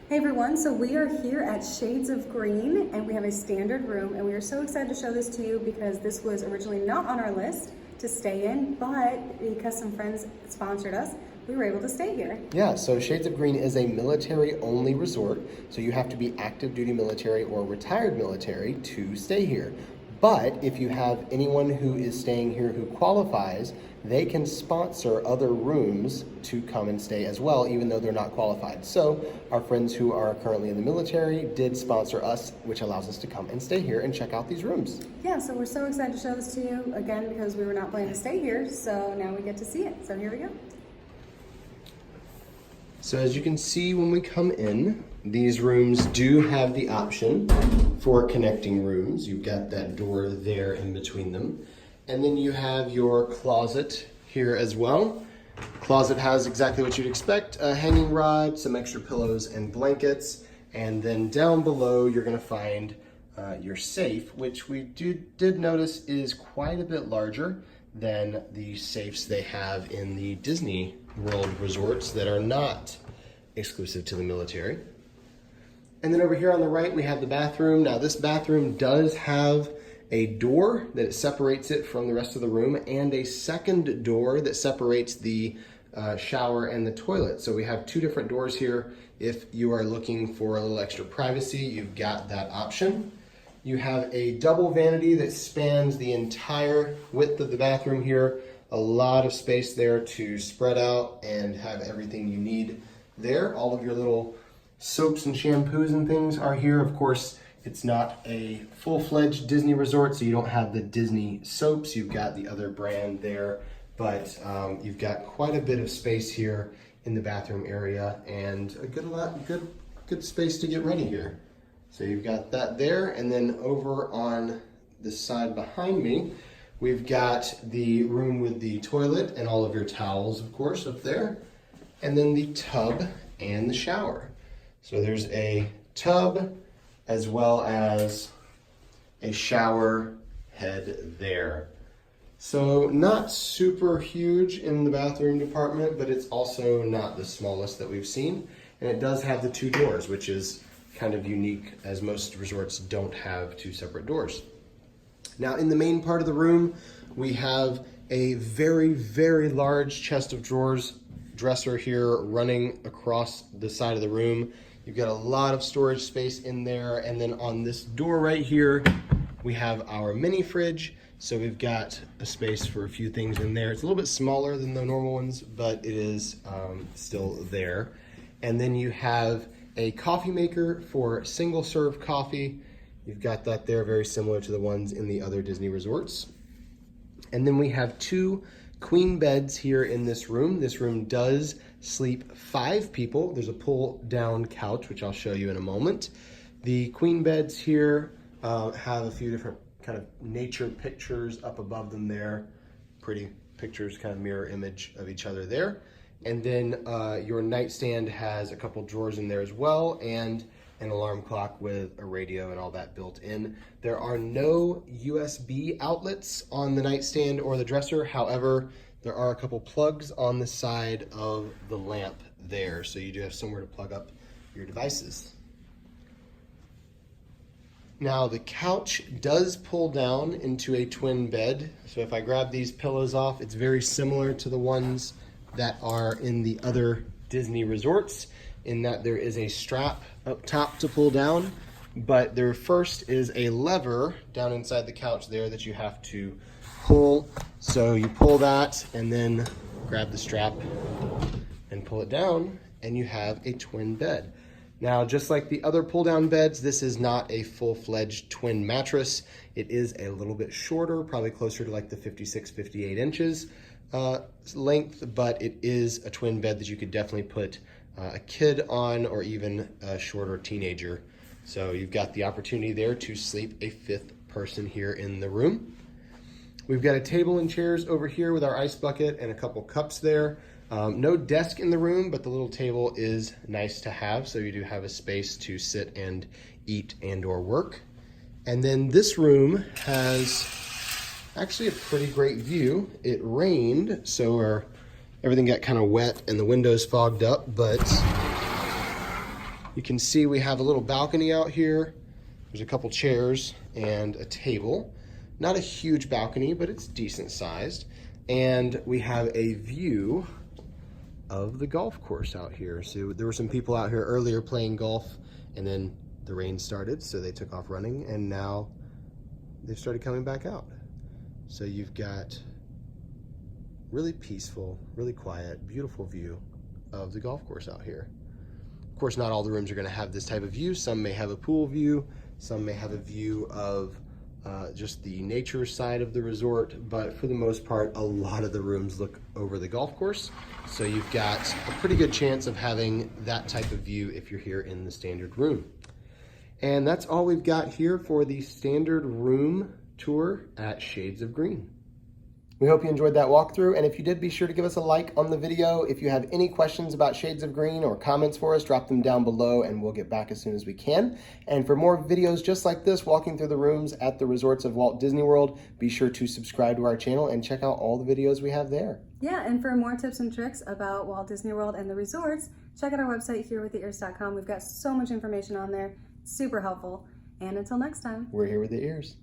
Hey everyone, so we are here at Shades of Green and we have a standard room and we are so excited to show this to you because this was originally not on our list to stay in, but because some friends sponsored us, we were able to stay here. Yeah, so Shades of Green is a military-only resort, so you have to be active duty military or retired military to stay here. But if you have anyone who is staying here who qualifies, they can sponsor other rooms to come and stay as well, even though they're not qualified. So our friends who are currently in the military did sponsor us, which allows us to come and stay here and check out these rooms. Yeah, so we're so excited to show this to you, again, because we were not planning to stay here, so now we get to see it. So here we go. So as you can see when we come in, these rooms do have the option for connecting rooms. You've got that door there in between them. And then you have your closet here as well. Closet has exactly what you'd expect, a hanging rod, some extra pillows and blankets. And then down below, you're gonna find your safe, which we did notice is quite a bit larger than the safes they have in the Disney World resorts that are not exclusive to the military. And then over here on the right, we have the bathroom. Now this bathroom does have a door that separates it from the rest of the room and a second door that separates the shower and the toilet. So we have two different doors here. If you are looking for a little extra privacy, you've got that option. You have a double vanity that spans the entire width of the bathroom here. A lot of space there to spread out and have everything you need there. All of your little soaps and shampoos and things are here. Of course, it's not a full-fledged Disney resort, so you don't have the Disney soaps. You've got the other brand there, but you've got quite a bit of space here in the bathroom area and a good space to get ready here. So you've got that there, and then over on the side behind me, we've got the room with the toilet and all of your towels, of course, up there, and then the tub and the shower. So there's a tub as well as a shower head there. So not super huge in the bathroom department, but it's also not the smallest that we've seen. And it does have the two doors, which is kind of unique as most resorts don't have two separate doors. Now in the main part of the room, we have a very, very large chest of drawers dresser here running across the side of the room. You've got a lot of storage space in there. And then on this door right here, we have our mini fridge. So we've got a space for a few things in there. It's a little bit smaller than the normal ones, but it is still there. And then you have a coffee maker for single serve coffee. You've got that there, very similar to the ones in the other Disney resorts. And then we have two queen beds here in this room. This room does sleep 5 people. There's a pull down couch, which I'll show you in a moment. The queen beds here have a few different kind of nature pictures up above them there. Pretty pictures, kind of mirror image of each other there. And then your nightstand has a couple drawers in there as well, and an alarm clock with a radio and all that built in. There are no USB outlets on the nightstand or the dresser. However, there are a couple plugs on the side of the lamp there. So you do have somewhere to plug up your devices. Now the couch does pull down into a twin bed. So if I grab these pillows off, it's very similar to the ones that are in the other Disney resorts, in that there is a strap up top to pull down, but there first is a lever down inside the couch there that you have to pull. So you pull that and then grab the strap and pull it down, and you have a twin bed. Now, just like the other pull-down beds, this is not a full-fledged twin mattress. It is a little bit shorter, probably closer to like the 56, 58 inches length, but it is a twin bed that you could definitely put a kid on, or even a shorter teenager. So you've got the opportunity there to sleep a 5th person here in the room. We've got a table and chairs over here with our ice bucket and a couple cups there. No desk in the room, but the little table is nice to have, so you do have a space to sit and eat and or work. And then this room has actually a pretty great view. It rained, so everything got kind of wet and the windows fogged up, but You can see we have a little balcony out here. There's a couple chairs and a table. Not a huge balcony, but it's decent sized. And we have a view of the golf course out here. So there were some people out here earlier playing golf, and then the rain started, so they took off running, and now they've started coming back out. So you've got really peaceful, really quiet, beautiful view of the golf course out here. Of course, not all the rooms are going to have this type of view. Some may have a pool view, some may have a view of just the nature side of the resort, but for the most part, a lot of the rooms look over the golf course. So you've got a pretty good chance of having that type of view if you're here in the standard room. And that's all we've got here for the standard room tour at Shades of Green. We hope you enjoyed that walkthrough, and if you did, be sure to give us a like on the video. If you have any questions about Shades of Green or comments for us, drop them down below and we'll get back as soon as we can. And for more videos just like this, walking through the rooms at the resorts of Walt Disney World, be sure to subscribe to our channel and check out all the videos we have there. Yeah, and for more tips and tricks about Walt Disney World and the resorts, check out our website, herewiththeears.com. We've got so much information on there, super helpful. And until next time, we're here with the ears.